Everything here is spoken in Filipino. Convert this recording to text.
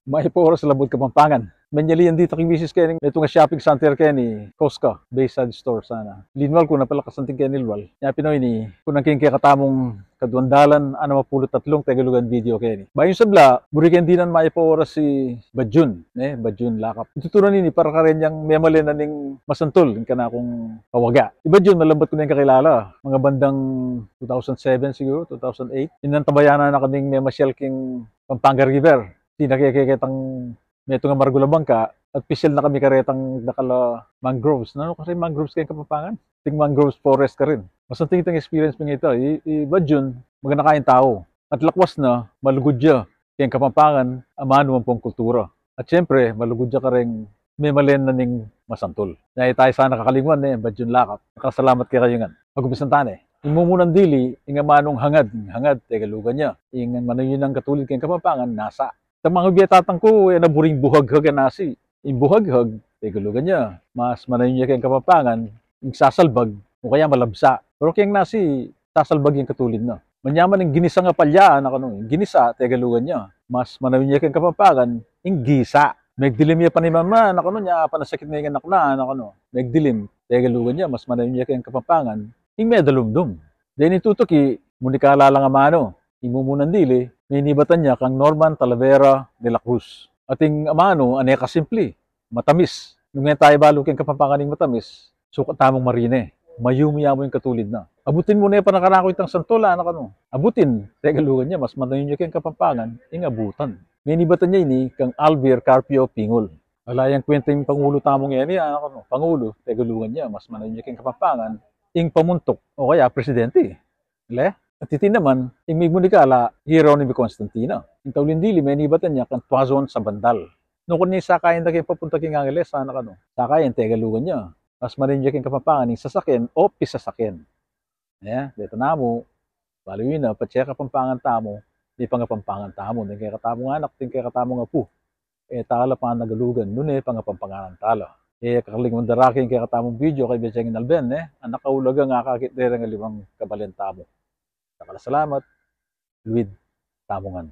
May po oras sa labot Kapampangan. Menyalian dito kay Mrs. Kenning. Ito nga shopping center Kenny, Costco, Bayside Store sana. Linwal ko na pala kasanting Kenilwal. Nya Pinoy ni, kunang king kaya katamong kadwandalan, ano mapulot tatlong tegalugan video Kenny. Bayon sabla, buriken dinan may po oras si Badjun, Badjun lakap. Itutunan nini para ka rin yung memalen na ning masantol, yung kana kong kawaga. Si Badjun, malambat ko na yung kakilala. Mga bandang 2007 siguro, 2008. Inantabayanan na kaming memasyal king Pampanga River. Di nakikitang meto nga Margulabang ka at pisil na kami karetang nakala mangroves. Ano kasi mangroves kayo Kapampangan? Ting mangroves forest ka rin. Mas ang tingitang experience mo ito. Badjun, maganda kain tao. At lakwas na, malugod siya. Kaya Kapampangan, amano ang pong kultura. At syempre, malugod siya ka rin may malen na ning masantol. Dahil tayo sana kakalingwan Badjun lakap. Nakasalamat kaya kayo nga. Pag-ubisan tane. Imumunang dili, inga manong hangad, tegalugan niya. Inga manon yun ang katulid kay Kapampangan, nasa. Sa mga biyatatang ko, naburing buhag-hag nasi. Yung buhag-hag, tegulugan niya. Mas manayon niya kayong Kapampangan, yung sasalbag, o kaya malabsa. Pero kayang nasi, sasalbag yung katulid na. Manyaman yung ginisa nga palyaan, yung ginisa, tegalugan niya. Mas manayon niya kayong Kapampangan, yung gisa. Megdilim niya pa ni mama, niya, panasakit na yung anak na, megdilim, tegalugan niya, mas manayon niya kayong Kapampangan, yung medalumdum. Then itutuki, munikala lang amano, imumunan dili, may nibatan niya kang Norman Talavera de la Cruz. Ating amano, aneka simple, matamis. Nung nga tayo balo kang Kapampanganing matamis, sukat tamong marine. Mayumiya mo yung katulid na. Abutin mo na yung panakanako itang santola, Abutin, tegalugan niya, mas manayon niya kang Kapampangan, yung abutan. May nibatan niya ini kang Alvir Carpio Pingol. Alayang kwenta yung Pangulo tamong yan, Pangulo, tegalugan niya, mas manayon niya kang Kapampangan, yung pamuntok, o kaya presidente. Le? At iti naman, may munikala, Hieronimo Constantino. Yung taulindili, may nibatan niya kan Tuazon sa Bandal. Nung kung sakayin na kayo papunta kay Angeles, sakayin, tegalugan niya. Mas marinja kayong Kapampangan, yung sasakyan o pisasakyan. Dito na mo, baliwin na, patsya Kapampangan tamo, di pa nga Pampangan tamo, di kaya katamong anak, di kaya katamong apu. Tala pa nagalugan, nun pa nga Pampangan tala. Kakaling mandaraking kaya katamong video kay Betseng Inalben, ang nakaulaga nga kakit nga limang kabalentamo. Salamat, Luid Tamongan.